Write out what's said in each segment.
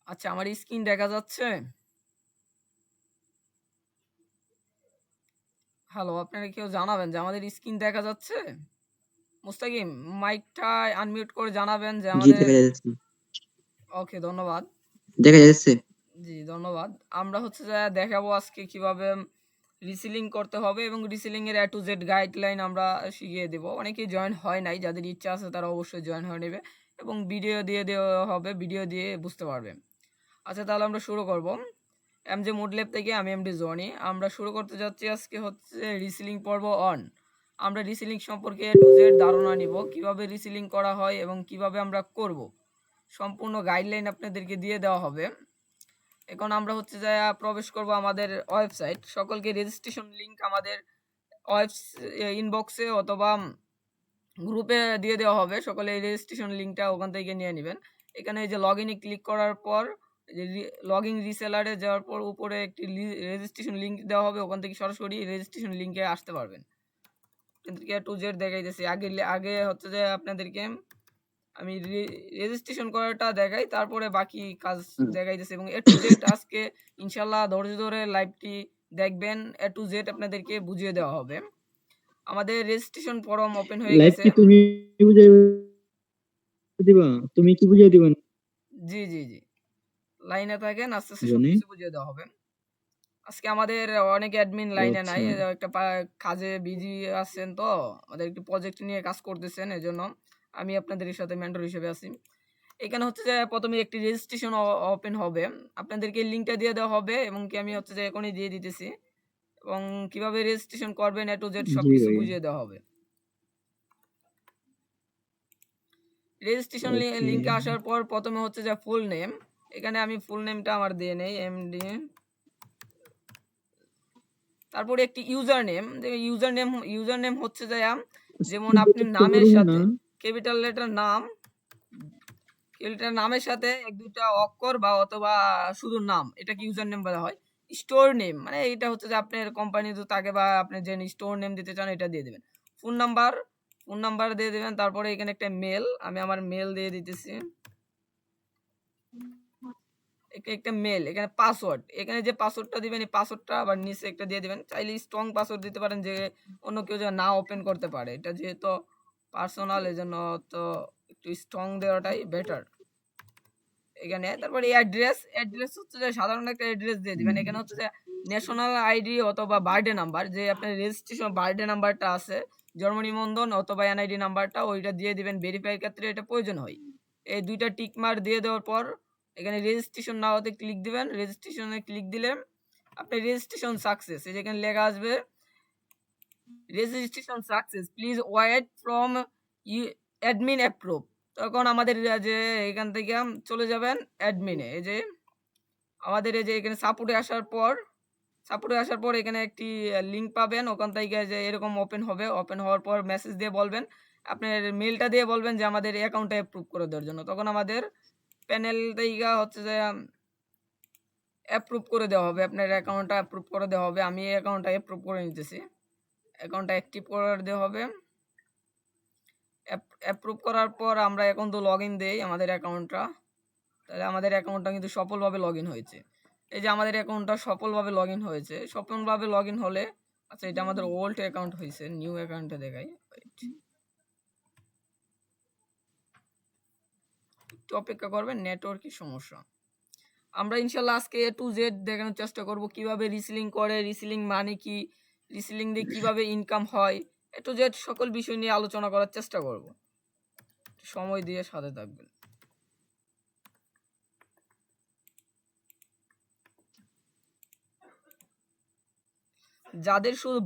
আচ্ছা, আমার স্ক্রিন দেখা যাচ্ছে? হ্যালো, আপনারা কেউ জানাবেন যে আমাদের স্ক্রিন দেখা যাচ্ছে? মুস্তাকিম, মাইকটা আনমিউট করে জানাবেন যে জি, আমাদের। দেখা যাচ্ছে। ওকে, ধন্যবাদ। দেখা যাচ্ছে। জি, ধন্যবাদ। আমরা হচ্ছে যে দেখাবো আজকে কিভাবে রিসিলিং করতে হবে এবং রিসিলিং এর A to Z গাইডলাইন আমরা শিখিয়ে দেব। অনেকেই জয়েন হয় নাই। যাদের ইচ্ছা আছে তারা অবশ্যই জয়েন হয়ে নেবে এবং ভিডিও দিয়ে দেওয়া হবে। ভিডিও দিয়ে বুঝতে পারবে। আচ্ছা, তাহলে আমরা শুরু করব। এমজে মুড ল্যাব থেকে আমি এমডি জনি। আমরা শুরু করতে যাচ্ছি আজকে হচ্ছে রিসিলিং পর্ব অন। আমরা রিসিলিং সম্পর্কে A to Z ধারণা নিব, কিভাবে রিসিলিং করা হয় এবং কিভাবে আমরা করব। সম্পূর্ণ গাইডলাইন আপনাদেরকে দিয়ে দেওয়া হবে। এখন আমরা হচ্ছে যে প্রবেশ করব আমাদের ওয়েবসাইট। সকলকে রেজিস্ট্রেশন লিংক আমাদের ইনবক্সে অথবা গ্রুপে দিয়ে দেওয়া হবে। সকলে এই রেজিস্ট্রেশন লিংকটা ওখান থেকে নিয়ে নেবেন। এখানে এই যে লগ ইনে ক্লিক করার পর লগ ইন রিসেলারে যাওয়ার পর উপরে একটি রেজিস্ট্রেশন লিংক দেওয়া হবে। ওখান থেকে সরাসরি রেজিস্ট্রেশন লিংকে আসতে পারবেন। আপনাদেরকে A to Z দেখাইতেছি। আগে হচ্ছে যে আপনাদেরকে আমি রেজিস্ট্রেশন করাটা দেখাই, তারপরে বাকি কাজ দেখাইতেছি এবং A to Z আজকে ইনশাল্লাহ ধৈর্য ধরে লাইভটি দেখবেন। A to Z আপনাদেরকে বুঝিয়ে দেওয়া হবে। আমাদের রেজিস্ট্রেশন ফর্ম ওপেন হয়ে লাইভ গেছে। কি তুমি বুঝাই দিবা? তুমি কি বুঝাই দিবা? জি, জি, জি। লাইনে থাকেন, আস্তে আস্তে জনি? সবকিছু বুঝিয়ে দেওয়া হবে। আজকে আমাদের অনেক অ্যাডমিন লাইনে নাই। আচ্ছা। একটা কাজে বিজি আছেন, তো আমাদের একটি প্রজেক্ট নিয়ে কাজ করতেছেন, এজন্য আমি আপনাদের সাথে মেন্টর হিসেবে আছি। এখানে হচ্ছে যে প্রথমে একটি রেজিস্ট্রেশন ওপেন হবে। আপনাদেরকে লিংকটা দিয়ে দেওয়া হবে এবং কি আমি হচ্ছে যে এখনই দিয়ে দিতেছি এবং কিভাবে রেজিস্ট্রেশন করবেন A to Z জি সবকিছু ভাইয়া। বুঝিয়ে দেওয়া হবে। রেজিস্ট্রেশন ওকে। লিংকে আসার পর প্রথমে হচ্ছে যে ফুল নেম। এখানে আমি ফুল নেমটা আমার দিয়ে নেই, এমডি। তারপরে একটি ইউজার নেম। ইউজার নেম হচ্ছে যে যেমন স্ক্রিন আপনি দেখতে নামের পারবো না। সাথে ক্যাপিটাল লেটার নাম, ক্যাপিটাল নামের সাথে এক দুইটা অক্ষর বা অথবা শুধু নাম, এটাকে ইউজার নেম বলা হয়। স্টোর নেম মানে এটা হচ্ছে যে আপনার কোম্পানি তো তাকে বা আপনি যে স্টোর নেম দিতে চান এটা দিয়ে দিবেন। ফোন নাম্বার দিয়ে দিবেন। তারপরে এখানে একটা মেল, আমি আমার মেল দিয়ে দিতেছি। একটা মেল, এখানে পাসওয়ার্ড, এখানে যে পাসওয়ার্ডটা দিবেন এই পাসওয়ার্ডটা আবার নিচে একটা দিয়ে দিবেন। চাইলে স্ট্রং পাসওয়ার্ড দিতে পারেন, যে অন্য কেউ যেন না ওপেন করতে পারে। এটা যেহেতু পার্সোনাল, এজন্য তো একটু স্ট্রং দেওয়াটাই বেটার। এখানে তারপরে অ্যাড্রেস হচ্ছে যে সাধারণ একটা অ্যাড্রেস দিয়ে দিবেন। এখানে হচ্ছে যে ন্যাশনাল আইডি অথবা বার্থডে নাম্বার, যে আপনার রেজিস্ট্রেশন বার্থডে নাম্বারটা আছে, জন্ম নিবন্ধন অথবা এনআইডি নাম্বারটা ওইটা দিয়ে দিবেন। ভেরিফাইয়ের ক্ষেত্রে এটা প্রয়োজন হয়। এই দুইটা টিক মার্ক দিয়ে দেওয়ার পর এখানে রেজিস্ট্রেশন নাওতে ক্লিক দিবেন। রেজিস্ট্রেশনে ক্লিক দিলে আপনার রেজিস্ট্রেশন সাকসেস, এই যেখানে লেখা আসবে registration success, please wait from you admin approve. তখন আমাদের যে এখান থেকে চলে যাবেন অ্যাডমিনে। এই যে আমাদের এই যে এখানে সাপোর্টে আসার পর এখানে একটি লিঙ্ক পাবেন। ওখান থেকে যে এরকম ওপেন হবে। ওপেন হওয়ার পর মেসেজ দিয়ে বলবেন, আপনার মেলটা দিয়ে বলবেন যে আমাদের অ্যাকাউন্টটা অ্যাপ্রুভ করে দেওয়ার জন্য। তখন আমাদের প্যানেল থেকে হচ্ছে যে অ্যাপ্রুভ করে দেওয়া হবে। আপনার অ্যাকাউন্টটা অ্যাপ্রুভ করে দেওয়া হবে। আমি এই অ্যাকাউন্টটা অ্যাপ্রুভ করে নিতেছি। অ্যাকাউন্টটা অ্যাক্টিভ করে দেওয়া হবে। অ্যাপ্রুভ করার পর আমরা এখন তো লগ ইন দেই আমাদের অ্যাকাউন্টটা। তাহলে আমাদের অ্যাকাউন্টটা কিন্তু সফলভাবে লগ ইন হয়েছে। এই যে আমাদের অ্যাকাউন্টটা সফলভাবে লগ ইন হয়েছে। সফলভাবে লগ ইন হলে, আচ্ছা এটা আমাদের ওল্ড অ্যাকাউন্ট হয়েছে, নিউ অ্যাকাউন্টে দেখাই। একটু অপেক্ষা করবেন, নেটওয়ার্কের সমস্যা। আমরা ইনশাল্লাহ আজকে A to Z দেখানোর চেষ্টা করব কিভাবে রিসিলিং করে, রিসিলিং মানে কি, রিসিলিং দিয়ে কিভাবে ইনকাম হয়, A to Z সকল বিষয় নিয়ে আলোচনা করার চেষ্টা করব। সময় দিয়ে সাথে থাকবেন। যাদের শুধু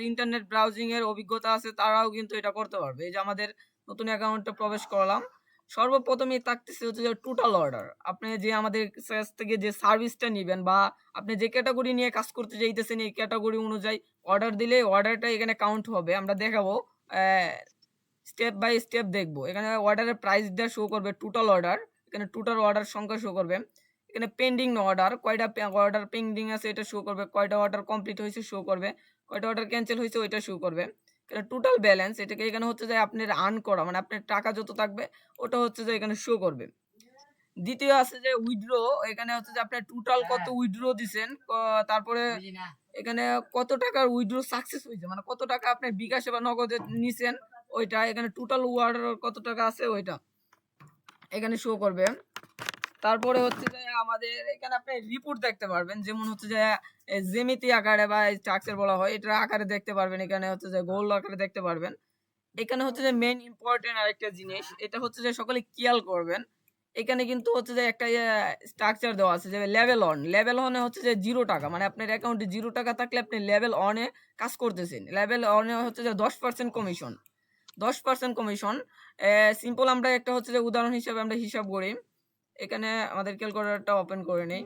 ইন্টারনেট ব্রাউজিং এর অভিজ্ঞতা আছে তারাও কিন্তু এটা করতে পারবে। এই যে আমাদের নতুন অ্যাকাউন্টে প্রবেশ করলাম। সর্বপ্রথমেই থাকতেছে হচ্ছে যে টোটাল অর্ডার। আপনি যে আমাদের কাছ থেকে যে সার্ভিসটা নিবেন বা আপনি যে ক্যাটাগরি নিয়ে কাজ করতে চাইতেছেন, এই ক্যাটাগরি অনুযায়ী অর্ডার দিলে অর্ডারটা এখানে কাউন্ট হবে। আমরা দেখাবো স্টেপ বাই স্টেপ দেখবো। এখানে অর্ডারের প্রাইসটা শো করবে, টোটাল অর্ডার। এখানে টোটাল অর্ডার সংখ্যা শো করবে। এখানে পেন্ডিং অর্ডার, কয়টা অর্ডার পেন্ডিং আছে এটা শো করবে, কয়টা অর্ডার কমপ্লিট হয়েছে শো করবে, কয়টা অর্ডার ক্যান্সেল হয়েছে ওইটা শো করবে। এখানে টোটাল ব্যালেন্স, এটাকে এখানে হচ্ছে যে আপনার আর্ন করা মানে আপনার টাকা যত থাকবে ওটা হচ্ছে যে এখানে শো করবে। দ্বিতীয় আছে যে উইথড্র, এখানে হচ্ছে যে আপনার টোটাল কত উইথড্র দিছেন, তারপরে এখানে কত টাকার উইথড্র সাকসেস হয়েছে, মানে কত টাকা আপনি বিকাশে বা নগদে নিছেন ওইটা, এখানে টোটাল ওয়ার্ডার কত টাকা আছে ওইটা এখানে শো করবে। তারপরে হচ্ছে যে আমাদের এখানে আপনি রিপোর্ট দেখতে পারবেন, যেমন হচ্ছে যে জ্যামিতি আকারে বা স্ট্রাকচার বলা হয়, এটা আকারে দেখতে পারবেন, এখানে হচ্ছে যে গোল আকারে দেখতে পারবেন। এখানে হচ্ছে যে মেইন ইম্পর্টেন্ট আরেকটা জিনিস, এটা হচ্ছে যে সকলে খেয়াল করবেন, এখানে কিন্তু হচ্ছে যে একটা স্ট্রাকচার দেওয়া আছে যে লেভেল অনে হচ্ছে যে 0 টাকা, মানে আপনার অ্যাকাউন্টে 0 টাকা থাকলে আপনি লেভেল অনে কাজ করতেছেন, লেভেল অনে হচ্ছে যে 10% কমিশন, 10% কমিশন। সিম্পল আমরা একটা হচ্ছে যে উদাহরণ হিসাবে আমরা হিসাব করি, এখানে আমাদের ক্যালকুলেটরটা ওপেন করে নেই।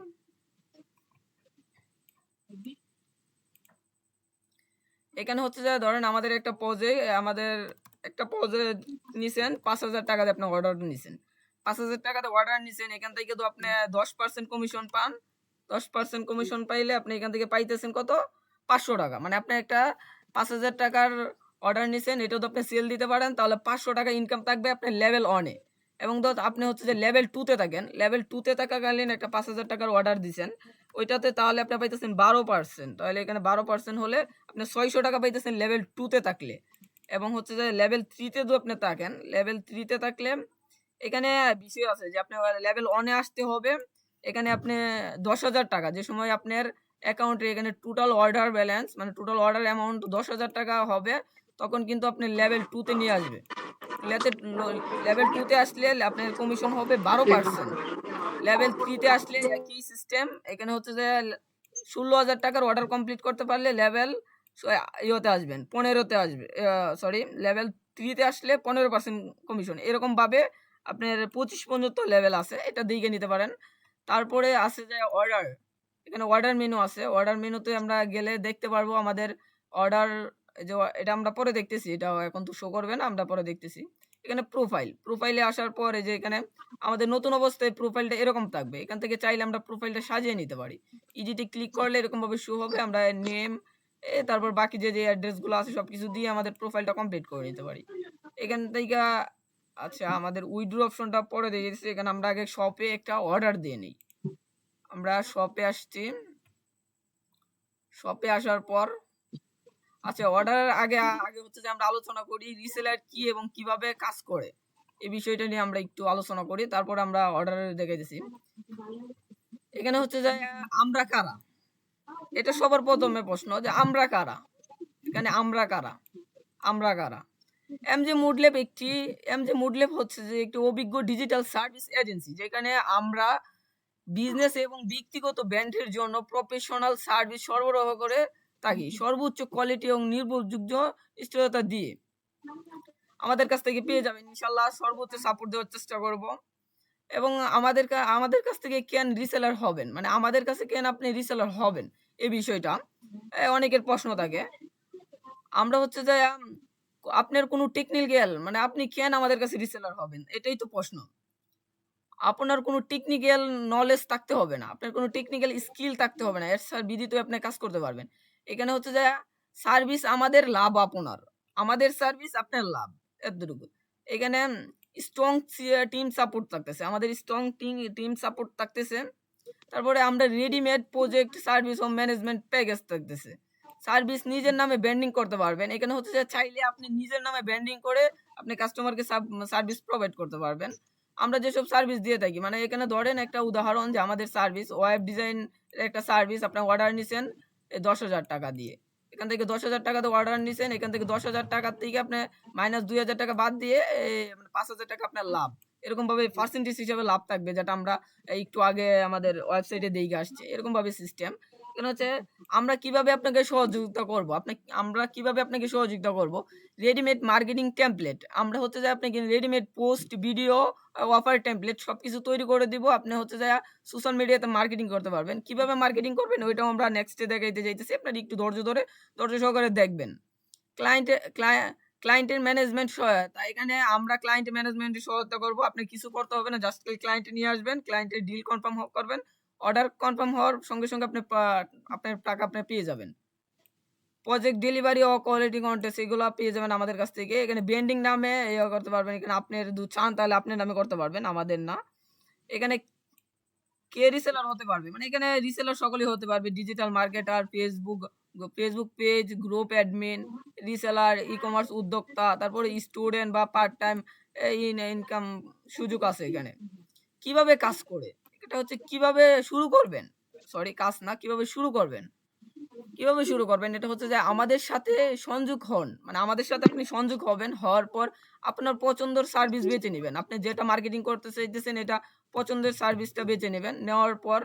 এখানে হচ্ছে যে ধরেন আমাদের একটা পজে নিছেন 5,000 টাকা দিয়ে আপনি অর্ডার নিছেন, 5,000 টাকাতে অর্ডার নিছেন, এখান থেকে তো আপনি 10% কমিশন পান, 10% কমিশন পাইলে আপনি এখান থেকে পাইতেছেন কত, 500 টাকা। মানে আপনি একটা 5,000 টাকার অর্ডার নিছেন, এটাও তো আপনি সেল দিতে পারেন, তাহলে 500 টাকা ইনকাম থাকবে আপনার লেভেল অনে। এবং ধর আপনি হচ্ছে যে লেভেল 2 তে থাকেন, লেভেল 2 তে থাকাকালীন একটা 5,000 টাকার অর্ডার দিছেন, ওইটাতে তাহলে আপনি পাইতেছেন 12%, তাহলে এখানে 12% হলে আপনি 600 টাকা পাইতেছেন লেভেল 2 তে থাকলে। এবং হচ্ছে যে লেভেল 3 তে যদি আপনি থাকেন, লেভেল 3 তে থাকলে এখানে বিষয় আছে যে আপনি লেভেল 1 এ আসতে হবে, এখানে আপনি 10,000 টাকা, যে সময় আপনার অ্যাকাউন্টে এখানে টোটাল অর্ডার ব্যালেন্স মানে টোটাল অর্ডার অ্যামাউন্ট 10,000 টাকা হবে, তখন কিন্তু আপনি লেভেল 2 তে নিয়ে আসবে। লেভেল 2 তে আসলে আপনার কমিশন হবে 12%। লেভেল 3 তে আসলে একই সিস্টেম, এখানে হচ্ছে যে 16,000 টাকার অর্ডার কমপ্লিট করতে পারলে লেভেল ইয়েতে আসবেন 15তে আসবে, সরি লেভেল 3 তে আসলে 15% কমিশন, এরকম ভাবে আপনার 25 পর্যন্ত লেভেল আছে, এটা দিকে নিতে পারেন। তারপরে আছে যে অর্ডার, এখানে অর্ডার মেনু আছে, অর্ডার মেনুতে আমরা গেলে দেখতে পারবো আমাদের অর্ডার, যে এটা আমরা পরে দেখতেছি, এটা এখন তো শো করবে না, আমরা পরে দেখতেছি। এখানে প্রোফাইলে আসার পরে যে এখানে আমাদের নতুন অবস্থায় প্রোফাইলটা এরকম থাকবে, এখান থেকে চাইলে আমরা প্রোফাইলটা সাজিয়ে নিতে পারি, ইডিটে ক্লিক করলে এরকম ভাবে শো হবে, আমরা নেম তারপর বাকি যে অ্যাড্রেসগুলো আছে সবকিছু দিয়ে আমাদের প্রোফাইলটা কমপ্লিট করে নিতে পারি এখান থেকে। আচ্ছা, আমাদের উইথড্র অপশনটা পরে দিয়ে দিচ্ছি, এখানে আমরা আগে শপে একটা অর্ডার দিয়ে নিই। আমরা শপে আসছি, শপে আসার পর আচ্ছা অর্ডারের আগে আগে হচ্ছে যে আমরা আলোচনা করি রিসেলার কি এবং কিভাবে কাজ করে, এই বিষয়টা নিয়ে আমরা একটু আলোচনা করি, তারপর আমরা অর্ডারে দেখাইতেছি। এখানে হচ্ছে যে আমরা কারা, এটা সবার প্রথমে প্রশ্ন যে আমরা কারা, এখানে আমরা কারা, আমরা কারা। এমজে মুডল্যাব হচ্ছে যে একটি অভিজ্ঞ ডিজিটাল সার্ভিস এজেন্সি, যেখানে আমরা বিজনেস এবং ব্যক্তিগত ব্র্যান্ডের জন্য প্রফেশনাল সার্ভিস সরবরাহ করে থাকি, সর্বোচ্চ কোয়ালিটি এবং নির্ভরযোগ্য স্থিরতা দিয়ে আমাদের কাছ থেকে পেয়ে যাবেন ইনশাল্লাহ, সর্বোচ্চ সাপোর্ট দেওয়ার চেষ্টা করব। এবং আমাদের কাছ থেকে কেন রিসেলার হবেন, মানে আমাদের কাছে কেন আপনি রিসেলার হবেন, এই বিষয়টা অনেকের প্রশ্ন থাকে। আমরা হচ্ছে যে আপনার কোনো টেকনিক্যাল মানে আপনি কেন আমাদের কাছে রিসেলার হবেন, এটাই তো প্রশ্ন। আপনার কোনো টেকনিক্যাল নলেজ থাকতে হবে না, আপনার কোনো টেকনিক্যাল স্কিল থাকতে হবে না, এর স্যার বিদিত আপনি কাজ করতে পারবেন। এখানে হচ্ছে যে সার্ভিস আমাদের লাভ আপনার, আমাদের সার্ভিস আপনার লাভ, এতটুকু। এখানে স্ট্রং টিম সাপোর্ট থাকতেছে, আমাদের স্ট্রং টিম সাপোর্ট থাকতেছে। তারপরে আমরা রেডিমেড প্রজেক্ট সার্ভিস ও ম্যানেজমেন্ট প্যাকেজ থাকতেছে, সার্ভিস নিজের নামে ব্র্যান্ডিং করতে পারবেন। এখানে হচ্ছে যে চাইলে আপনি নিজের নামে ব্র্যান্ডিং করে আপনি কাস্টমারকে সার্ভিস প্রোভাইড করতে পারবেন। আমরা যেসব সার্ভিস দিয়ে থাকি, মানে এখানে ধরেন একটা উদাহরণ যে আমাদের সার্ভিস ওয়েব ডিজাইন একটা সার্ভিস, আপনার অর্ডার নিছেন 10,000 টাকা দিয়ে, এখান থেকে 10,000 টাকাতে অর্ডার নিছেন, এখান থেকে 10,000 টাকার থেকে আপনি মাইনাস 2,000 টাকা বাদ দিয়ে 5,000 টাকা আপনার লাভ, এরকম ভাবে পার্সেন্টেজ হিসাবে লাভ থাকবে, যেটা আমরা একটু আগে আমাদের ওয়েবসাইটে দেখে আসছে, এরকম ভাবে সিস্টেম। কেন হচ্ছে আমরা কিভাবে আপনাকে সহযোগিতা করব, আমরা কিভাবে আপনাকে সহযোগিতা করব, রেডিমেড মার্কেটিং টেমপ্লেট, আমরা হচ্ছে যে আপনাকে readymade post video offer template সবকিছু তৈরি করে দিব, আপনি হচ্ছে যে সোশ্যাল মিডিয়াতে মার্কেটিং করতে পারবেন। কিভাবে মার্কেটিং করবেন ওইটাও আমরা নেক্সটে দেখাইতে যাইতেছি, আপনারা একটু ধৈর্য সহকারে দেখবেন। ক্লায়েন্ট ক্লায়েন্টের ম্যানেজমেন্ট সহায়তা, এখানে আমরা ক্লায়েন্ট ম্যানেজমেন্টের সহায়তা করব, আপনি কিছু করতে হবে না, জাস্ট ক্লায়েন্ট নিয়ে আসবেন, ক্লায়েন্টের ডিল কনফার্ম করবেন, অর্ডার কনফার্ম হওয়ার সঙ্গে সঙ্গে আপনার টাকা আপনি পেয়ে যাবেন। প্রজেক্ট ডেলিভারি ও কোয়ালিটি কন্টেস্ট এগুলো পেয়ে যাবেন আমাদের কাছ থেকে। এখানে ব্র্যান্ডিং নামে করতে পারবেন, এখানে আপনি যদি চান তাহলে আপনার নামে করতে পারবেন, আমাদের না। এখানে কে রিসেলার হতে পারবে, মানে এখানে রিসেলার সকলেই হতে পারবে, digital marketer, Facebook page, group admin, reseller, e-commerce উদ্যোক্তা, তারপরে স্টুডেন্ট বা পার্ট টাইম ইনকাম সুযোগ আছে এখানে। কিভাবে কাজ করে? এটা হচ্ছে কিভাবে শুরু করবেন? সরি, কাজ না, কিভাবে শুরু করবেন? কিভাবে শুরু করবেন? এটা হচ্ছে যে আমাদের সাথে সংযোগ হন। মানে আমাদের সাথে আপনি সংযোগ হবেন। হওয়ার পর আপনার পছন্দের সার্ভিস বেছে নিবেন। আপনি যেটা মার্কেটিং করতে চাইতেছেন এটা পছন্দের সার্ভিসটা বেছে নিবেন। নেওয়ার পর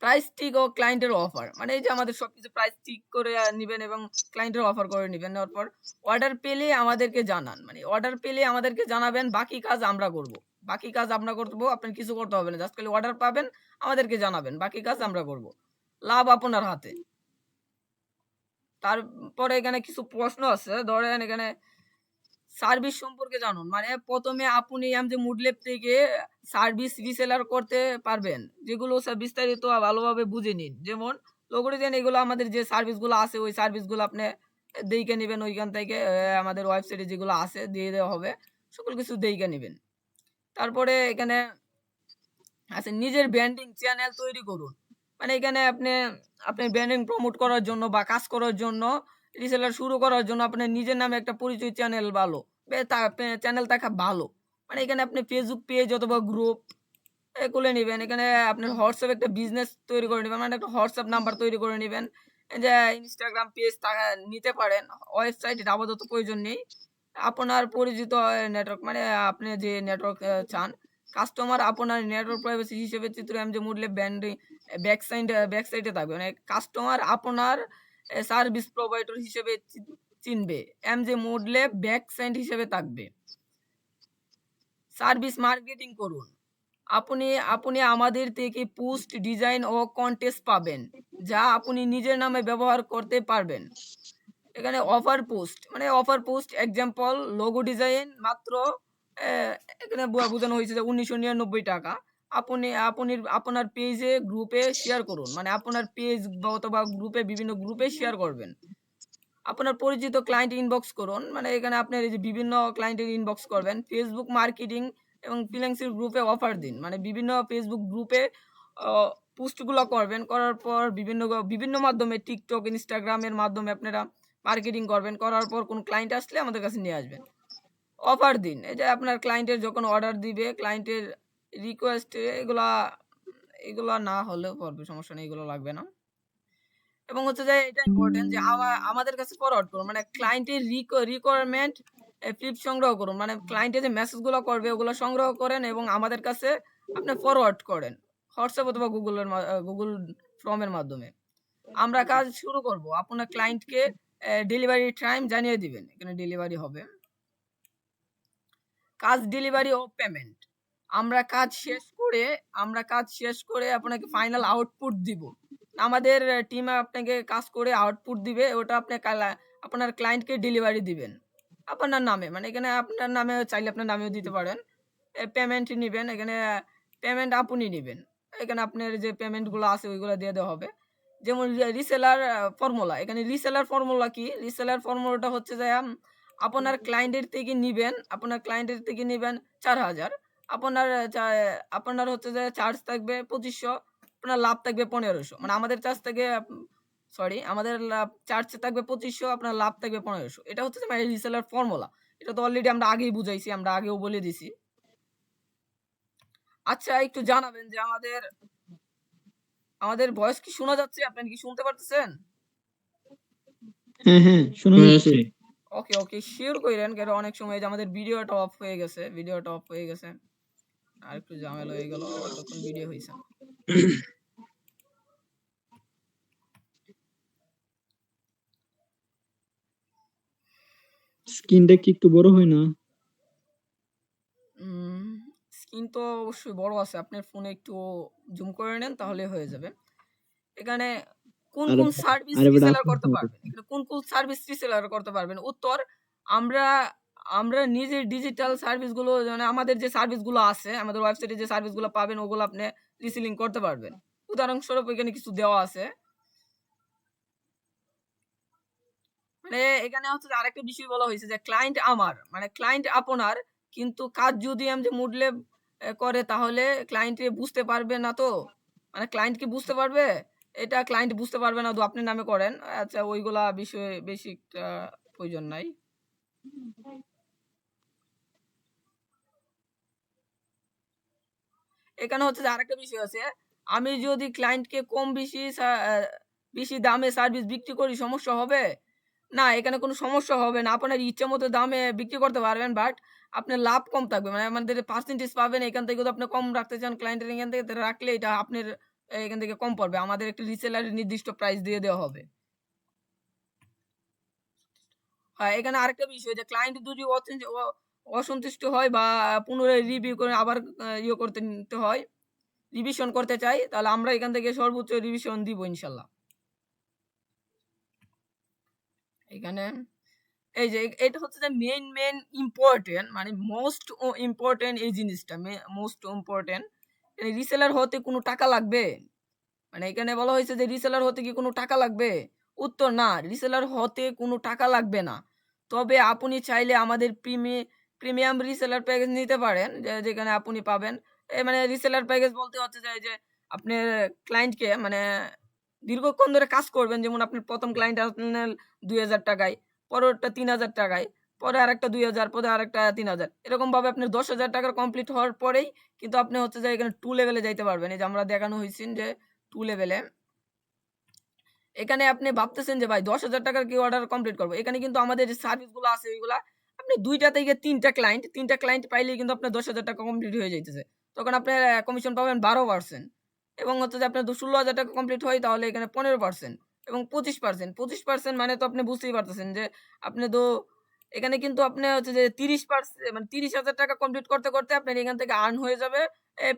প্রাইস ঠিক ও ক্লায়েন্টের অফার। মানে এই যে আমাদের সবকিছু প্রাইস ঠিক করে নিবেন এবং ক্লায়েন্টের অফার করে নিবেন। নেওয়ার পর অর্ডার পেলে আমাদেরকে জানান। মানে অর্ডার পেলে আমাদেরকে জানাবেন, বাকি কাজ আমরা করব। বাকি কাজ আমরা করব। আপনার কিছু করতে হবে না। জাস্ট খালি অর্ডার পাবেন, আমাদেরকে জানাবেন। বাকি কাজ আমরা করব। লাভ আপনার হাতে। তারপরে এখানে কিছু প্রশ্ন আছে। ধরেন এখানে সার্ভিস সম্পর্কে জানুন। মানে ১ম এ আপনি যে মুডল্যাব থেকে সার্ভিস রিসেলার করতে পারবেন। যেগুলো বিস্তারিত ভালোভাবে বুঝে নিন। যেমন লঘুরিজেন, এগুলো আমাদের যে সার্ভিসগুলো আছে ওই সার্ভিসগুলো আপনি দেইখা নিবেন ওইখান থেকে। আমাদের ওয়েবসাইটে যেগুলো আছে দিয়ে দেওয়া হবে। সকল কিছু দেইখা নিবেন। তারপরে এখানে আছে নিজের ব্র্যান্ডিং চ্যানেল তৈরি করুন। মানে এখানে আপনার ব্র্যান্ডিং প্রমোট করার জন্য বা কাজ করার জন্য, রিসেলার শুরু করার জন্য আপনার নিজের নামে একটা পরিচয় চ্যানেল ভালো। চ্যানেল থাকা ভালো। মানে এখানে আপনি ফেসবুক পেজ অথবা গ্রুপ খুলে নিবেন। এখানে আপনার হোয়াটসঅ্যাপ একটা বিজনেস তৈরি করে নিবেন। মানে একটা হোয়াটসঅ্যাপ নাম্বার তৈরি করে নিবেন। এই যে ইনস্টাগ্রাম পেজ নিতে পারেন। ওয়েবসাইট এটা আপাতত প্রয়োজন নেই। আপনার পরিচিত নেটওয়ার্ক, মানে আপনি যে নেটওয়ার্ক চান, কাস্টমার আপনার নেটওয়ার্ক প্রাইভেসি হিসেবে চিত্র এমজে মুডল্যাব ব্র্যান্ডিং ব্যাকসাইডে থাকবে। মানে কাস্টমার আপনার সার্ভিস প্রোভাইডার হিসেবে চিনবে। এমজে মুডল্যাব ব্যাকসাইড হিসেবে থাকবে। সার্ভিস মার্কেটিং করুন। আপনি আপনি আমাদের থেকে পোস্ট, ডিজাইন ও কন্টেস্ট পাবেন, যা আপনি নিজের নামে ব্যবহার করতে পারবেন। এখানে offer post example logo design মাত্র এখানে বোঝানো হয়েছে যে ১৯৯৯ টাকা। আপনার পেজে গ্রুপে শেয়ার করুন। মানে আপনার পেজ অথবা বিভিন্ন গ্রুপে শেয়ার করবেন। আপনার পরিচিত ক্লায়েন্ট ইনবক্স করুন। মানে এখানে আপনার এই যে বিভিন্ন ক্লায়েন্টের ইনবক্স করবেন। ফেসবুক মার্কেটিং এবং ফ্রিল্যান্সিং গ্রুপে অফার দিন। মানে বিভিন্ন ফেসবুক গ্রুপে আ পোস্টগুলো করবেন। করার পর বিভিন্ন মাধ্যমে টিকটক, ইনস্টাগ্রামের মাধ্যমে আপনারা মার্কেটিং করবেন। করার পর কোন ক্লায়েন্ট আসলে আমাদের কাছে নিয়ে আসবেন। অফার দিন। এই যে আপনার ক্লায়েন্টের যখন অর্ডার দিবে, ক্লায়েন্টের রিকোয়েস্ট এগুলা না হলেও পারবে, সমস্যা নেই, এগুলো লাগবে না। এবং হচ্ছে যে এটা ইম্পোর্টেন্ট যে আমাদের কাছে ফরওয়ার্ড করুন। মানে ক্লায়েন্টের রিকোয়ারমেন্ট ফ্লিপ সংগ্রহ করুন। মানে ক্লায়েন্টের যে মেসেজগুলো করবে ওগুলো সংগ্রহ করেন এবং আমাদের কাছে আপনি ফরওয়ার্ড করেন। হোয়াটসঅ্যাপ অথবা গুগল ফর্মের মাধ্যমে। আমরা কাজ শুরু করব। আপনার ক্লায়েন্টকে ডেলিভারি টাইম জানিয়ে দিবেন। এখানে ডেলিভারি হবে। কাজ ডেলিভারি ও পেমেন্ট। আমরা কাজ শেষ করে আপনাকে ফাইনাল আউটপুট দিব। আমাদের টিম আপনাকে কাজ করে আউটপুট দিবে। ওটা আপনি আপনার ক্লায়েন্টকে ডেলিভারি দিবেন। আপনার নামে। মানে এখানে আপনার নামে চাইলে আপনার নামেও দিতে পারেন। পেমেন্ট নিবেন। এখানে পেমেন্ট আপনি নিবেন। এখানে আপনার যে পেমেন্টগুলো আছে ওইগুলো দিয়ে দেওয়া হবে। যেমন রিসেলার ফর্মুলা। এখানে রিসেলার ফর্মুলা কি? রিসেলার ফর্মুলাটা হচ্ছে যে আপনার ক্লায়েন্টের থেকে নিবেন ৪,০০০। আপনার আপনার হচ্ছে যে চার্জ থাকবে ২৫০০, আপনার লাভ থাকবে ১৫০০। মানে আমাদের চার্জ থাকবে ২৫০০, আপনার লাভ থাকবে ১৫০০। এটা হচ্ছে যে মানে রিসেলার ফর্মুলা। এটা তো অলরেডি আমরা আগেই বুঝাইছি, আমরা আগেও বলে দিছি। আচ্ছা, একটু জানাবেন যে আমাদের ভয়েস কি শোনা যাচ্ছে? আপনারা কি শুনতে পারতেছেন? হ্যাঁ হ্যাঁ, শোনা যাচ্ছে। ওকে, শিওর কইরেন, কারণ অনেক সময় যে আমাদের ভিডিওটা অফ হয়ে গেছে। আর একটু ঝামেলা হয়ে গেল, এতক্ষণ ভিডিও হইছে না। স্ক্রিনটা কি একটু বড় হয় না? স্ক্রিন তো অবশ্যই বড় আছে। আপনার ফোনে একটু জুম করে নেন তাহলে হয়ে যাবে। এখানে কোন আর কোন সার্ভিস আর এবার রিসেলার করতে পারবেন? এখানে কোন কোন সার্ভিস রিসেলার করতে পারবেন? উত্তর, আমরা আমরা নিজের ডিজিটাল সার্ভিসগুলো, মানে আমাদের যে সার্ভিসগুলো আছে, আমাদের ওয়েবসাইটে যে সার্ভিসগুলো পাবেন ওগুলো আপনি রিসেলিং করতে পারবেন। উদাহরণস্বরূপ এখানে কিছু দেওয়া আছে। মানে এখানে হচ্ছে যে আরেকটা বিষয় বলা হয়েছে যে ক্লায়েন্ট আমার, মানে ক্লায়েন্ট আপনার, কিন্তু কাজ যদি আমি যে করে, তাহলে ক্লায়েন্ট বুঝতে পারবে না তো? মানে ক্লায়েন্ট কি বুঝতে পারবে? এটা ক্লায়েন্ট বুঝতে পারবে না, আপনি নামে করেন। আচ্ছা, ওইগুলা বিষয়ে বেশি একটা প্রয়োজন নাই। এখানে হচ্ছে যে আরেকটা বিষয় আছে। আমি যদি ক্লায়েন্টকে কম বেশি বেশি দামে সার্ভিস বিক্রি করি, সমস্যা হবে? না, এখানে কোনো সমস্যা হবে না। আপনার ইচ্ছামত দামে বিক্রি করতে পারবেন, বাট আপনার লাভ কম থাকবে। মানে আমাদের পার্সেন্টেজ পাবেন, এখান থেকে যদি আপনি কম রাখতে চান ক্লায়েন্টের এখান থেকে, তাহলে রাখলে এটা আপনার এখান থেকে কম পড়বে। আমাদের একটা রিসেলারের নির্দিষ্ট প্রাইস দিয়ে দেওয়া হবে। হ্যাঁ, এখানে আরেকটা বিষয় যে ক্লায়েন্ট যদি অসন্তুষ্ট হয় বা পুনরায় রিভিউ করে আবার করতে নিতে হয়, রিভিশন করতে চাই, তাহলে আমরা এখান থেকে সর্বোচ্চ রিভিশন দিব ইনশাল্লাহ। এখানে এই যে এটা হচ্ছে যে মেইন ইম্পর্টেন্ট, মানে মোস্ট ইম্পর্টেন্ট এই জিনিসটা মোস্ট ইম্পর্টেন্ট। রিসেলার হতে কোনো টাকা লাগবে? মানে এখানে বলা হয়েছে যে রিসেলার হতে কি কোনো টাকা লাগবে? উত্তর না, রিসেলার হতে কোনো টাকা লাগবে না। তবে আপনি চাইলে আমাদের প্রিমিয়াম রিসেলার প্যাকেজ নিতে পারেন, যেখানে আপনি পাবেন মানে রিসেলার প্যাকেজ বলতে হচ্ছে যে আপনার ক্লায়েন্টকে মানে দীর্ঘক্ষণ ধরে কাজ করবেন। যেমন আপনার প্রথম ক্লায়েন্ট আপনার ২,০০০ টাকায়, পরেরটা ৩,০০০ টাকায়, পরে আরেকটা ২,০০০, পরে আরেকটা ৩,০০০। এরকম ভাবে আপনার ১০,০০০ টাকার কমপ্লিট হওয়ার পরেই কিন্তু আপনি হচ্ছে যে এখানে 2 লেভেলে যাইতে পারবেন। এই যে আমরা দেখানো হইছেন যে 2 লেভেলে। এখানে আপনি ভাবতেছেন যে ভাই ১০,০০০ টাকার কি অর্ডার কমপ্লিট করব। এখানে কিন্তু আমাদের যে সার্ভিস গুলো আছে ওইগুলা আপনি ২ টা থেকে ৩ টা ক্লায়েন্ট পাইলেই কিন্তু আপনার ১০,০০০ টাকা কমপ্লিট হয়ে যাইতেছে। তখন আপনার কমিশন পাবেন ১২% এবং হচ্ছে যে আপনার ১৬,০০০ টাকা কমপ্লিট হয়, তাহলে এখানে ১৫% এবং ২৫%। ২৫% মানে তো আপনি বুঝতেই পারতেছেন যে আপনি তো এখানে কিন্তু আপনি হচ্ছে যে ৩০% মানে ৩০,০০০ টাকা কমপ্লিট করতে আপনার এখান থেকে আর্ন হয়ে যাবে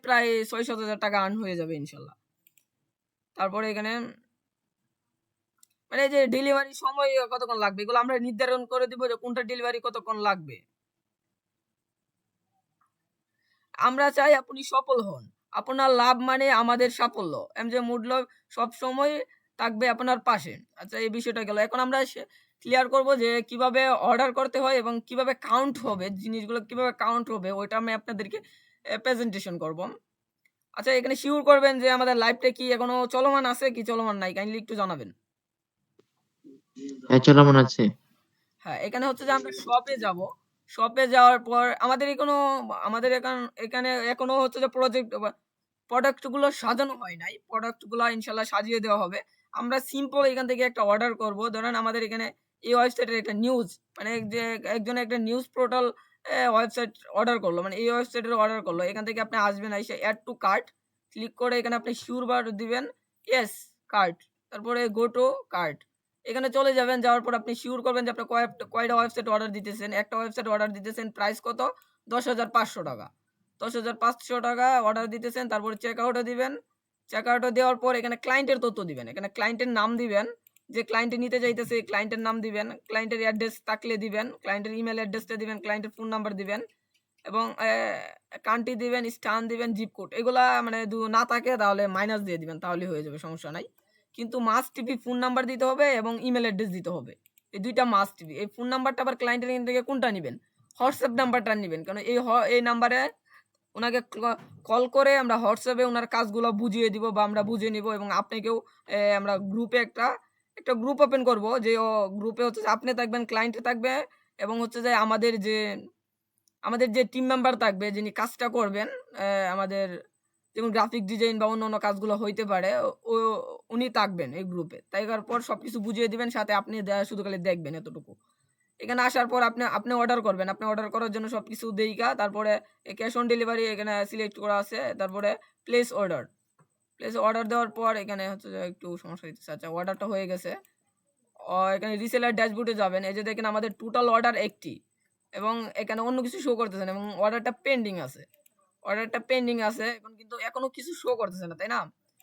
প্রায় ৬,০০০ টাকা আর্ন হয়ে যাবে ইনশাল্লাহ। তারপরে এখানে মানে এই যে ডেলিভারি সময় কতক্ষণ লাগবে, এগুলো আমরা নির্ধারণ করে দিব যে কোনটা ডেলিভারি কতক্ষণ লাগবে। আমরা চাই আপনি সফল হন। আপনার লাভ মানে আমাদের সাফল্য। এমজে মুডল সবসময় থাকবে আপনার পাশে। আচ্ছা, এই বিষয়টা গেল। এখন আমরা ক্লিয়ার করব যে কিভাবে অর্ডার করতে হয় এবং কিভাবে কাউন্ট হবে, জিনিসগুলো কিভাবে কাউন্ট হবে ওইটা আমি আপনাদেরকে প্রেজেন্টেশন করব। আচ্ছা, এখানে সিউর করবেন যে আমাদের লাইভটা কি এখনো চলমান আছে কি চলমান নাই, কাইন্ডলি একটু জানাবেন। হ্যাঁ, চলমান আছে। হ্যাঁ, এখানে হচ্ছে যে আমরা শপে যাব। শপে যাওয়ার পর আমাদের এখানে এখনো হচ্ছে যে প্রোডাক্ট গুলো সাজানো হয় নাই। প্রোডাক্ট গুলা ইনশাআল্লাহ সাজিয়ে দেওয়া হবে। আমরা সিম্পল এখান থেকে একটা অর্ডার করব। ধরেন আমাদের এখানে এই ওয়েবসাইটের একটা নিউজ, মানে যে একজন একটা নিউজ পোর্টাল ওয়েবসাইট অর্ডার করলো। মানে এই ওয়েবসাইটের অর্ডার করলো। এখান থেকে আপনি আসবেন, এসে এড টু কার্ট ক্লিক করে এখানে আপনি সিউর বার দিবেন। Yes, cart. তারপরে গো টু কার্ট। এখানে চলে যাবেন। যাওয়ার পর আপনি সিউর করবেন যে আপনি কয়টা ওয়েবসাইট অর্ডার দিতেছেন। একটা ওয়েবসাইট অর্ডার দিতেছেন, প্রাইস কত? ১০,৫০০ টাকা। ১০,৫০০ টাকা অর্ডার দিতেছেন। তারপরে চেক আউটে দিবেন। চেক আউটে দেওয়ার পর এখানে ক্লায়েন্টের তথ্য দিবেন। এখানে ক্লায়েন্টের নাম দিবেন। যে ক্লায়েন্টে নিতে চাইতেছে এই ক্লায়েন্টের নাম দিবেন। ক্লায়েন্টের অ্যাড্রেস থাকলে দিবেন। ক্লায়েন্টের ইমেইল অ্যাড্রেসটা দিবেন। ক্লায়েন্টের ফোন নাম্বার দিবেন এবং কান্ট্রি দিবেন, স্থান দিবেন, জিপ কোড। এগুলা মানে না থাকে তাহলে মাইনাস দিয়ে দিবেন। তাহলেই হয়ে যাবে, সমস্যা নাই। কিন্তু মাস্ট বি ফোন নাম্বার দিতে হবে এবং ইমেইল অ্যাড্রেস দিতে হবে। এই ২ টা মাস্ট বি। এই ফোন নাম্বারটা আবার ক্লায়েন্টের এখান থেকে কোনটা নিবেন? হোয়াটসঅ্যাপ নাম্বারটা নিবেন। কারণ এই নাম্বারে উনাকে কল করে আমরা হোয়াটসঅ্যাপে উনার কাজগুলো বুঝিয়ে দিব বা আমরা বুঝে নিব এবং আপনাকেও আমরা গ্রুপে একটা গ্রুপ ওপেন করব। যে গ্রুপে হচ্ছে যে আপনি থাকবেন, ক্লায়েন্ট থাকবে এবং হচ্ছে যে আমাদের যে টিম মেম্বার থাকবে যিনি কাজটা করবেন, আমাদের যেমন গ্রাফিক ডিজাইন বা অন্যান্য কাজগুলো হইতে পারে, ও উনি থাকবেন এই গ্রুপে। থাকার পর সবকিছু বুঝিয়ে দিবেন, সাথে আপনি শুধু খালি দেখবেন এতটুকু। এখানে আসার পর আপনি অর্ডার করবেন। আপনি অর্ডার করার জন্য সবকিছু দেইখা তারপরে ক্যাশ অন ডেলিভারি এখানে সিলেক্ট করা আছে। তারপরে প্লেস অর্ডার। প্লেস অর্ডার দেওয়ার পর এখানে হচ্ছে যে একটু সমস্যা হইতেছে। আচ্ছা, অর্ডারটা হয়ে গেছে। এখানে রিসেলার ড্যাশবোর্ডে যাবেন। এই যে দেখেন আমাদের টোটাল অর্ডার ১টি এবং এখানে অন্য কিছু শো করতেছে না এবং অর্ডারটা পেন্ডিং আছে। এখন কিন্তু এখনো কিছু শো করতেছে না, তাই না?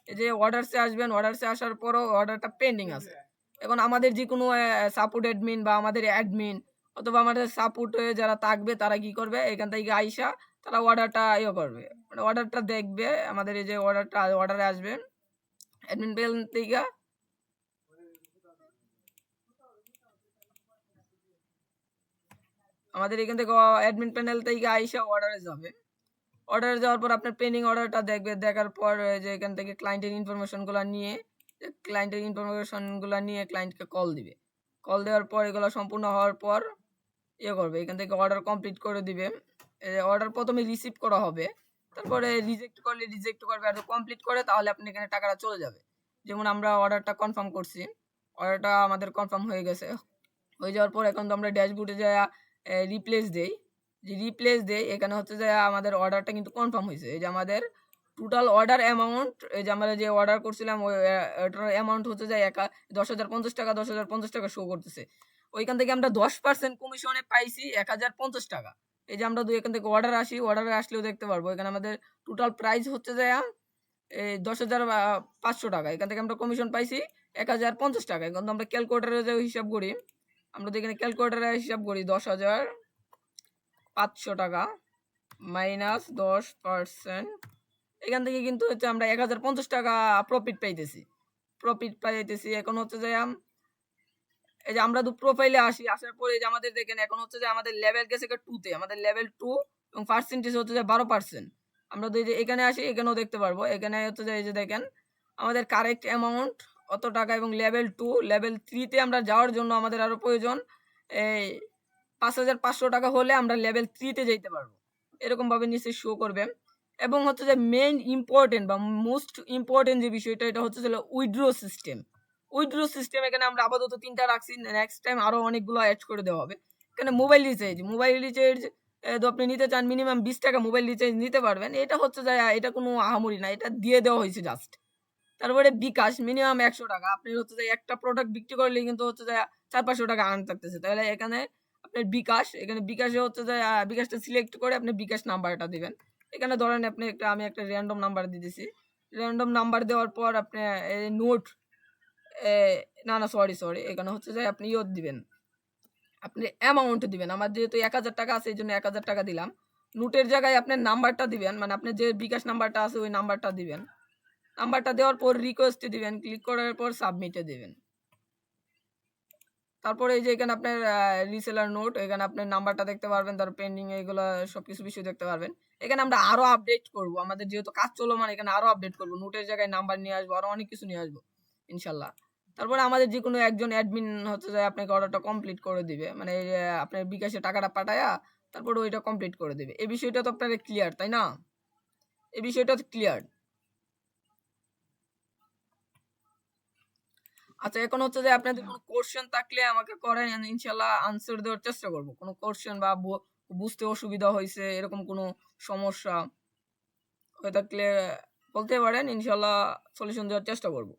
এই যে অর্ডারসে আসবেন, অর্ডারসে আসার পরও অর্ডারটা পেন্ডিং আছে। এখন আমাদের যেকোনো সাপোর্ট অ্যাডমিন বা আমাদের অ্যাডমিন অথবা আমাদের সাপোর্টে যারা থাকবে তারা কি করবে? এখান থেকে আইসা তারা অর্ডারটা করবে। মানে অর্ডারটা দেখবে। আমাদের এই যে অর্ডারে আসবে অ্যাডমিন প্যানেল থেকে আমাদের এখান থেকে অ্যাডমিন প্যানেল থেকে আইসা অর্ডারে যাবে। অর্ডারে যাওয়ার পর আপনার পেন্ডিং অর্ডারটা দেখবে, দেখার পর যে এখান থেকে ক্লায়েন্টের ইনফরমেশনগুলো নিয়ে ক্লায়েন্টকে কল দিবে। কল দেওয়ার পর এগুলো সম্পূর্ণ হওয়ার পর করবে, এখান থেকে অর্ডার কমপ্লিট করে দিবে। অর্ডার প্রথমে রিসিভ করা হবে, তারপরে রিজেক্ট করবে, আর কমপ্লিট করে তাহলে আপনি এখানে টাকাটা চলে যাবে। যেমন আমরা অর্ডারটা কনফার্ম করছি, অর্ডারটা আমাদের কনফার্ম হয়ে গেছে। হয়ে যাওয়ার পর এখন তো আমরা ড্যাশবোর্ডে যাই রিপ্লেস দেই, এখানে হচ্ছে যে আমাদের অর্ডারটা কিন্তু কনফার্ম হয়েছে। এই যে আমাদের টোটাল অর্ডার অ্যামাউন্ট, এই যে আমরা যে অর্ডার করছিলাম ওটার অ্যামাউন্ট হচ্ছে যে 10,050 টাকা শো করতেছে। ওইখান থেকে আমরা 10% কমিশনে পাইছি 1,050 টাকা। এই যে আমরা এখান থেকে অর্ডারে আসলেও দেখতে পারবো, এখানে আমাদের টোটাল প্রাইস হচ্ছে যে 10,500 টাকা। এখান থেকে আমরা কমিশন পাইছি 1,050 টাকা। এখন আমরা ক্যালকুলেটারে যে হিসাব করি, আমরা তো এখানে ক্যালকুলেটারে হিসাব করি 10,500 টাকা মাইনাস 10%, এখান থেকে কিন্তু হচ্ছে আমরা 1,050 টাকা প্রফিট পাইতেছি। এখন হচ্ছে যে এই যে আমরা প্রোফাইলে আসার পরে যে আমাদের দেখেন এখন হচ্ছে যে আমাদের লেভেল গেছে 2-তে, আমাদের লেভেল 2 এবং পার্সেন্টেজ হচ্ছে যে 12%। আমরা যদি এখানে আসি এখানেও দেখতে পারবো, এখানে হচ্ছে যে এই যে দেখেন আমাদের কারেক্ট অ্যামাউন্ট অত টাকা, এবং লেভেল 2 লেভেল 3-তে আমরা যাওয়ার জন্য আমাদের আরো প্রয়োজন এই 5,500 টাকা হলে আমরা লেভেল 3-তে যেতে পারবো। এরকম ভাবে নিচে শো করবে। এবং হচ্ছে যে মেইন ইম্পর্টেন্ট বা মোস্ট ইম্পর্টেন্ট যে বিষয়টা, এটা হচ্ছে যে উইথড্র সিস্টেম। এখানে আমরা আপাতত 3টা রাখছি, নেক্সট টাইম আরো অনেকগুলো অ্যাড করে দেওয়া হবে। এখানে মোবাইল রিচার্জ তো আপনি নিতে চান মিনিমাম 20 টাকা মোবাইল রিচার্জ নিতে পারবেন। এটা হচ্ছে যে এটা কোনো আহামরি না, এটা দিয়ে দেওয়া হয়েছে জাস্ট। তারপরে বিকাশ মিনিমাম 100 টাকা, আপনি হচ্ছে যে একটা প্রোডাক্ট বিক্রি করলে কিন্তু হচ্ছে যে 400-500 টাকা আর্ন থাকতেছে। তাহলে এখানে আপনার বিকাশে হচ্ছে যে বিকাশটা সিলেক্ট করে আপনি বিকাশ নাম্বারটা দিবেন। এখানে ধরেন আমি একটা র্যান্ডম নাম্বার দিতেছি। র্যান্ডম নাম্বার দেওয়ার পর আপনি নোট না সরি এখানে হচ্ছে যে আপনি দিবেন, আপনি অ্যামাউন্ট দিবেন। আমার যেহেতু 1,000 টাকা আছে এই জন্য 1,000 টাকা দিলাম। নোটের জায়গায় আপনার নাম্বারটা দিবেন, মানে আপনি যে বিকাশ নাম্বারটা আছে ওই নাম্বারটা দিবেন। নাম্বারটা দেওয়ার পর রিকোয়েস্টে দিবেন, ক্লিক করার পর সাবমিটে দিবেন। তারপরে এই যে এখানে আপনার রিসেলার নোট, এখানে আপনার নাম্বারটা দেখতে পারবেন, তার পেন্ডিং এগুলো সবকিছু বিষয় দেখতে পারবেন। এখানে আমরা আরো আপডেট করব, আমাদের যেহেতু কাজ চলমান এখানে আরো আপডেট করব, নোটের জায়গায় নাম্বার নিয়ে আসবো, আরো অনেক কিছু নিয়ে আসবো ইনশাল্লাহ। তারপরে আমাদের যে কোনো একজন অ্যাডমিন হচ্ছে যে আপনাকে অর্ডারটা কমপ্লিট করে দিবে, মানে আপনার বিকাশে টাকাটা পাঠায়া তারপরে ওইটা কমপ্লিট করে দেবে। এই বিষয়টা তো আপনার ক্লিয়ার, তাই না? এই বিষয়টা ক্লিয়ার। আচ্ছা, এখন হচ্ছে যে আপনাদের কোনো কোশ্চেন থাকলে আমাকে করেন, ইনশাল্লাহ আনসার দেওয়ার চেষ্টা করব। কোনো কোশ্চেন বা বুঝতে অসুবিধা হয়েছে এরকম কোনো সমস্যা হয়ে থাকলে বলতে পারেন, ইনশাল্লাহ সলিউশন দেওয়ার চেষ্টা করব।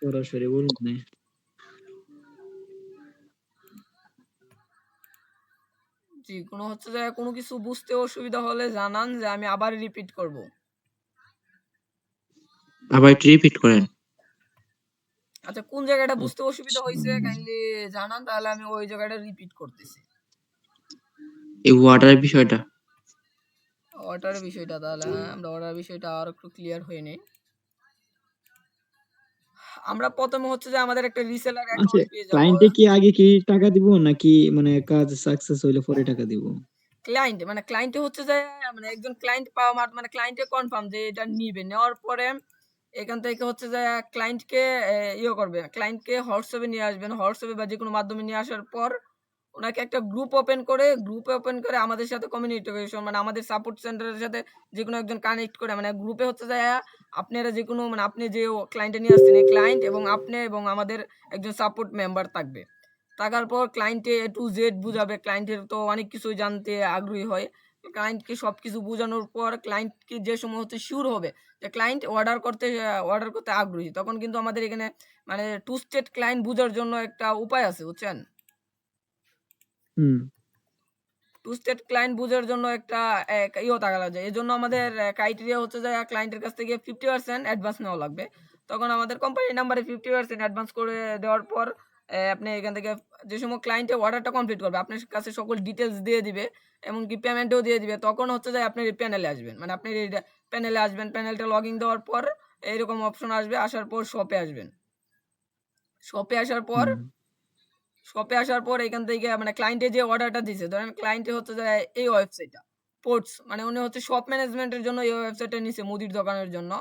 সরাসরি বলুন না। জি, কোনো হচ্ছে যে কোনো কিছু বুঝতে অসুবিধা হলে জানান, যে আমি আবার রিপিট করব। আবার একটু রিপিট করেন। আচ্ছা, কোন জায়গাটা বুঝতে অসুবিধা হয়েছে কাইন্ডলি জানান, তাহলে আমি ওই জায়গাটা রিপিট করতেছি। এই ওয়াটারের বিষয়টা। অর্ডারের বিষয়টা, তাহলে হ্যাঁ আমরা অর্ডারের বিষয়টা আর একটু ক্লিয়ার হয়ে নেই। আমরা প্রথমে হচ্ছে যে আমাদের একটা রিসেলার আচ্ছা, অ্যাকাউন্ট পেয়ে যাব। ক্লায়েন্টে কি আগে কি টাকা দিব নাকি মানে কাজ সাকসেস হইলে পরে টাকা দিব? ক্লায়েন্টে হচ্ছে যে মানে একজন ক্লায়েন্ট পাওয়া মানে ক্লায়েন্টে কনফার্ম যে এটা নিবে, নেওয়ার পরে এখান থেকে হচ্ছে যে ক্লায়েন্টকে করবে, ক্লায়েন্টকে হোয়াটসঅ্যাপে নিয়ে আসবেন, হোয়াটসঅ্যাপে বা যে কোনো মাধ্যমে নিয়ে আসার পর ওনাকে একটা গ্রুপ ওপেন করে আমাদের সাথে কমিউনিকেশন, মানে আমাদের সাপোর্ট সেন্টারের সাথে যে কোনো একজন কানেক্ট করে, মানে গ্রুপে হচ্ছে যে আপনারা যে কোনো মানে আপনি যে ক্লায়েন্টে নিয়ে আসছেন এই ক্লায়েন্ট এবং আপনি এবং আমাদের একজন সাপোর্ট মেম্বার থাকবে। থাকার পর ক্লায়েন্টে A to Z বুঝাবে, ক্লায়েন্টের তো অনেক কিছুই জানতে আগ্রহী হয়। ক্লায়েন্টকে সব কিছু বোঝানোর পর ক্লায়েন্টকে যে সময় হচ্ছে শিওর হবে যে ক্লায়েন্ট অর্ডার করতে আগ্রহী, তখন কিন্তু আমাদের এখানে মানে টু স্টেট ক্লায়েন্ট বোঝার জন্য একটা উপায় আছে, বুঝছেন? হুম। টু স্টেট ক্লায়েন্ট বোঝার জন্য একটা থাকা যায়। এজন্য আমাদের ক্রাইটেরিয়া হচ্ছে যে ক্লায়েন্টের কাছ থেকে 50% অ্যাডভান্স নেওয়া লাগবে। তখন আমাদের কোম্পানির নাম্বারে 50% অ্যাডভান্স করে দেওয়ার পর আপনি এখান থেকে যে সময় ক্লায়েন্টের অর্ডারটা কমপ্লিট করবে আপনার কাছে সকল ডিটেলস দিয়ে দিবে, এমনকি পেমেন্টও দিয়ে দিবে। তখন হচ্ছে যে আপনি এই প্যানেলে আসবেন, মানে আপনি এই প্যানেলে আসবেন, প্যানেলটা লগইন দেওয়ার পর এইরকম অপশন আসবে, আসার পর শপে আসবেন। শপে আসার পর এখান থেকে মানে ক্লায়েন্টে যে অর্ডারটা দিছে, ধরেন ক্লায়েন্টে হচ্ছে যে এই ওয়েবসাইটটা পোর্টস, মানে উনি হচ্ছে শপ ম্যানেজমেন্টের জন্য এই ওয়েবসাইটটা নিছে মুদির দোকানের জন্য।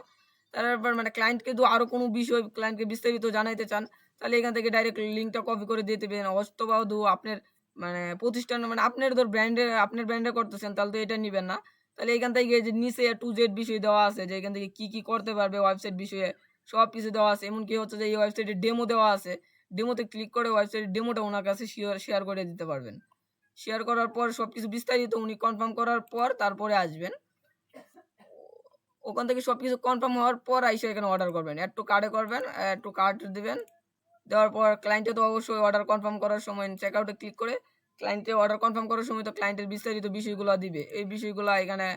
তারপর মানে ক্লায়েন্টকে তো আরো কোনো বিষয় ক্লায়েন্টকে বিস্তারিত জানাইতে চান, তাহলে এখান থেকে ডাইরেক্ট লিঙ্কটা কপি করে দিয়ে দিবেন। অথবা আপনার মানে প্রতিষ্ঠান মানে আপনার ধর ব্র্যান্ডে আপনার ব্র্যান্ডে করতেছেন, তাহলে তো এটা নিবেন না। তাহলে এখান থেকে যে নিচে A to Z বিষয় দেওয়া আছে, যে এখান থেকে কি করতে পারবে ওয়েবসাইট বিষয়ে সব কিছু দেওয়া আছে। এমনকি হচ্ছে যে এই ওয়েবসাইটের ডেমো দেওয়া আছে, ডেমোতে ক্লিক করে ওয়েবসাইটের ডেমোটা ওনার কাছে শেয়ার করে দিতে পারবেন। শেয়ার করার পর সবকিছু বিস্তারিত উনি কনফার্ম করার পর তারপরে আসবেন। ওখান থেকে সবকিছু কনফার্ম হওয়ার পর আইসা এখানে অর্ডার করবেন, অ্যাড টু কার্টে করবেন, অ্যাড টু কার্ট দিবেন। দেওয়ার পর ক্লায়েন্টে তো অবশ্যই অর্ডার কনফার্ম করার সময় চেক আউটে ক্লিক করে ক্লায়েন্টে অর্ডার কনফার্ম করার সময় তো ক্লায়েন্টের বিস্তারিত বিষয়গুলো দিবে। এই বিষয়গুলো এখানে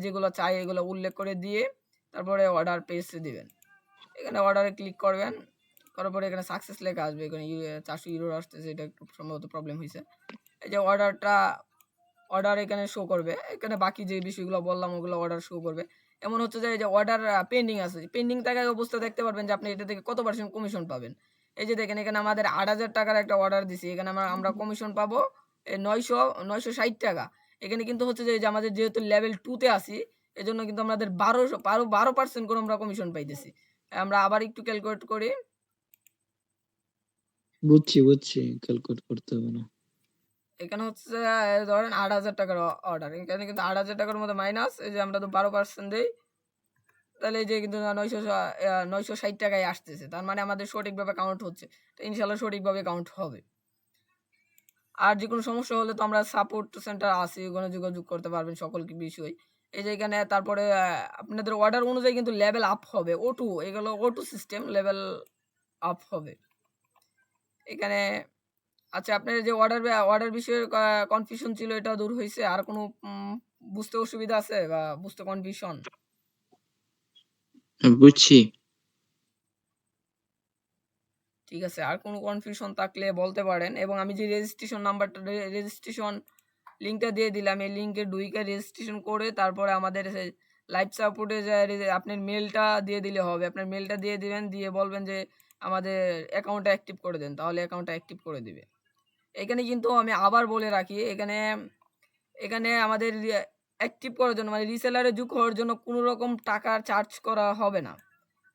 যেগুলো চাই এগুলো উল্লেখ করে দিয়ে তারপরে অর্ডার পেজে দিবেন। এখানে অর্ডারে ক্লিক করবেন, করার পরে এখানে সাকসেস লেখা আসবে। এখানে 400 ইউরো আসতেছে, এটা একটু সম্ভবত প্রবলেম হয়েছে। এই যে অর্ডার এখানে শো করবে, এখানে বাকি যে বিষয়গুলো বললাম ওগুলো অর্ডার শো করবে। এমন হচ্ছে যে অর্ডার পেন্ডিং আছে, পেন্ডিং থাকা অবস্থা দেখতে পারবেন যে আপনি এটা থেকে কত % কমিশন পাবেন। এই যে দেখেন এখানে আমাদের 8,000 টাকার একটা অর্ডার দিছি, এখানে আমরা কমিশন পাবো 960 টাকা। এখানে কিন্তু হচ্ছে যে আমাদের যেহেতু লেভেল 2 তে আছি, এজন্য কিন্তু আমাদের 12% করে আমরা কমিশন পাইতেছি। আমরা আবার একটু ক্যালকুলেট করি। বুঝছি ক্যালকুলেট করতে হবে না। এখানে হচ্ছে যে ধরেন 8,000 টাকার অর্ডার, এখানে কিন্তু 8,000 টাকার মধ্যে মাইনাস, এই যে আমরা তো 12% দেই, তাহলে এই যে কিন্তু 960 টাকায় আসতেছে। তার মানে আমাদের সঠিকভাবে কাউন্ট হচ্ছে, তো ইনশাল্লাহ সঠিকভাবে কাউন্ট হবে। আর যে কোনো সমস্যা হলে তো আমরা সাপোর্ট সেন্টার আছে, ওখানে যোগাযোগ করতে পারবেন সকল বিষয়। এই যে এখানে তারপরে আপনাদের অর্ডার অনুযায়ী কিন্তু লেভেল আপ হবে, O2 এগুলো O2 সিস্টেম লেভেল আপ হবে এখানে। আচ্ছা, আপনার যে অর্ডার বিষয়ে কনফিউশন ছিল, এটা দূর হয়েছে? আর কোনো বুঝতে অসুবিধা আছে বা বুঝতে কনফিউশন? বুঝছি। ঠিক আছে, আর কোনো কনফিউশন থাকলে বলতে পারেন। এবং আমি যে রেজিস্ট্রেশন লিঙ্কটা দিয়ে দিলাম, এই লিঙ্কে ঢুকে রেজিস্ট্রেশন করে তারপরে আমাদের লাইভ সাপোর্টে আপনার মেলটা দিয়ে দিলে হবে। আপনার মেলটা দিয়ে দিবেন, দিয়ে বলবেন যে আমাদের অ্যাকাউন্টটা অ্যাক্টিভ করে দেন, তাহলে অ্যাকাউন্টটা অ্যাক্টিভ করে দিবে। এখানে কিন্তু আমি আবার বলে রাখি, এখানে আমাদের অ্যাক্টিভ করার জন্য মানে রিসেলারে যুক্ত হওয়ার জন্য কোনো রকম টাকা চার্জ করা হবে না।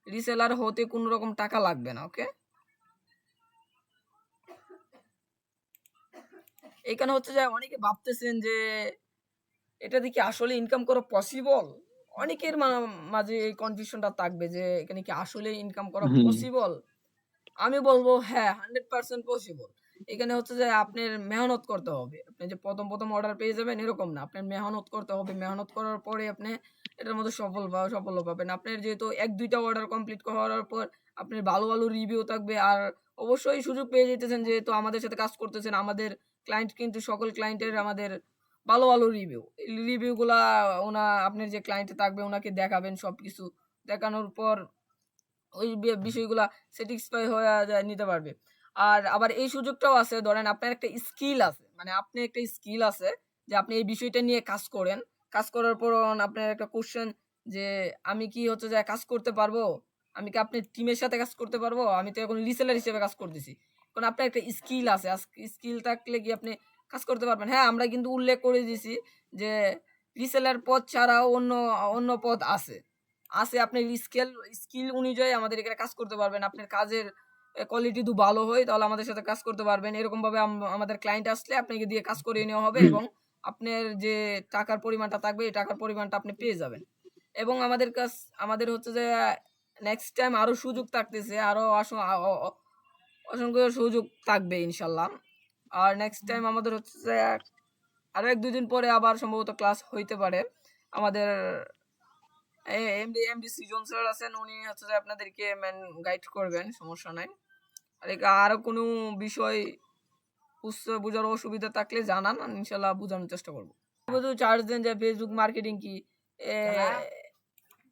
রিসেলার হতে কোনো রকম টাকা লাগবে না। ওকে, এখানে হচ্ছে যে অনেকে ভাবতেছেন যে এটা দিয়ে কি আসলে ইনকাম করা পসিবল। অনেকের মাঝে এই কনফিউশনটা থাকবে যে এখানে কি আসলে ইনকাম করা হ্যাঁ, পসিবল। আমি বলবো হ্যাঁ, 100% পসিবল। এখানে হচ্ছে যে আপনার মেহনত করতে হবে। আপনি যে প্রথম অর্ডার পেয়ে যাবেন এরকম না। আপনার মেহনত করতে হবে। মেহনত করার পরে আপনি এটার মধ্যে সাফল্য পাবেন। আপনার যেহেতু 1-2 টা অর্ডার কমপ্লিট করার পর আপনার ভালো রিভিউ থাকবে। আর অবশ্যই সুযোগ পেয়ে যেতেছেন, যেহেতু আমাদের সাথে কাজ করতেছেন। আমাদের ক্লায়েন্ট কিন্তু সকল ক্লায়েন্টের আমাদের ভালো রিভিউ। এই রিভিউগুলা আপনার যে ক্লায়েন্ট থাকবে উনাকে দেখাবেন সবকিছু। দেখানোর পর ওই বিষয়গুলা স্যাটিসফাই হয়ে নিতে পারবে। আর আবার এই সুযোগটাও আছে, ধরেন আপনার একটা স্কিল আছে, মানে আপনি একটা স্কিল আছে যে আপনি এই বিষয়টা নিয়ে কাজ করেন। কাজ করার পর আপনার একটা কোশ্চেন যে আমি কি হচ্ছে যে কাজ করতে পারবো? আমি কি আপনার টিমের সাথে কাজ করতে পারবো? আমি তো এখন রিসেলার হিসেবে কাজ করতেছি। কারণ আপনার একটা স্কিল আছে। স্কিল থাকলে কি আপনি কাজ করতে পারবেন। হ্যাঁ, আমরা কিন্তু উল্লেখ করে দিছি যে রিসেলার পদ ছাড়াও অন্য পদ আছে। আপনার স্কিল অনুযায়ী আমাদের এখানে কাজ করতে পারবেন। আপনার কাজের কোয়ালিটি যদি ভালো হয় তাহলে আমাদের সাথে কাজ করতে পারবেন। এরকমভাবে আমাদের ক্লায়েন্ট আসলে আপনাকে দিয়ে কাজ করিয়ে নেওয়া হবে এবং আপনার যে টাকার পরিমাণটা থাকবে এই টাকার পরিমাণটা আপনি পেয়ে যাবেন। এবং আমাদের হচ্ছে যে নেক্সট টাইম আরো সুযোগ থাকতেছে, আরো অসংখ্য সুযোগ থাকবে ইনশাল্লাহ। আর নেক্সট টাইম আমাদের হচ্ছে যে আরো 1-2 দিন পরে আবার সম্ভবত ক্লাস হইতে পারে। আমাদের এমডি সিজন স্যার আছেন, উনি হচ্ছে যে আপনাদেরকে গাইড করবেন, সমস্যা নাই। আর আরো কোনো বিষয় বুঝার অসুবিধা থাকলে জানান, ইনশাল্লাহ বোঝানোর চেষ্টা করবো। চার্জ দেন যে ফেসবুক মার্কেটিং কি, এ,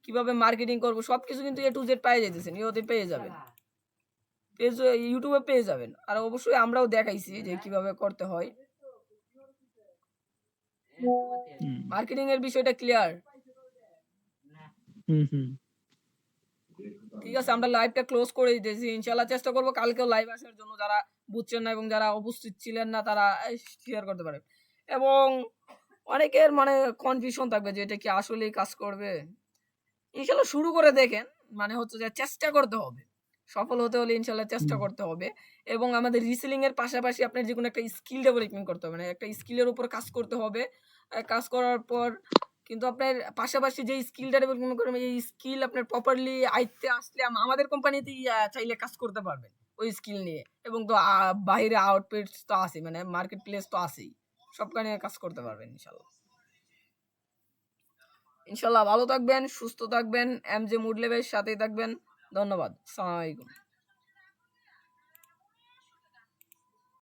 কিভাবে মার্কেটিং করবো সবকিছু কিন্তু A to Z পেয়ে যেতেছেন, ইউতে পেয়ে যাবেন, ইউটিউবে পেয়ে যাবেন। আর অবশ্যই আমরাও দেখাইছি যে কিভাবে করতে হয়। মার্কেটিং এর বিষয়টা ক্লিয়ার? হুম। ঠিক আছে, আমরা লাইভটা ক্লোজ করে দিতেছি। ইনশাল্লাহ চেষ্টা করবো কালকেও লাইভ আসার জন্য, যারা বুঝছেন না এবং যারা উপস্থিত ছিলেন না তারা শেয়ার করতে পারে। এবং অনেকের মানে কনফিউশন থাকবে যে এটা কি আসলেই কাজ করবে। ইনশাল্লাহ শুরু করে দেখেন, মানে হচ্ছে যে চেষ্টা করতে হবে। সফল হতে হলে ইনশাল্লাহ চেষ্টা করতে হবে। এবং আমাদের রিসেলিং এর পাশাপাশি আপনার যেকোনো একটা স্কিল ডেভেলপমেন্ট করতে হবে, মানে একটা স্কিলের উপর কাজ করতে হবে। কাজ করার পর কিন্তু আপনার পাশাপাশি যে স্কিলটা ডেভেলপমেন্ট করবেন, এই স্কিল আপনার প্রপারলি আয়ত্তে আসলে আমাদের কোম্পানিতেই চাইলে কাজ করতে পারবেন ওই স্কিল নিয়ে। এবং তো বাইরে আউটপুট তো আছেই, মানে মার্কেট প্লেস তো আছেই, সবখানে কাজ করতে পারবেন ইনশাল্লাহ। ইনশাল্লাহ ভালো থাকবেন, সুস্থ থাকবেন, এমজে মুড লেভের সাথেই থাকবেন। ধন্যবাদ। আসসালামু আলাইকুম।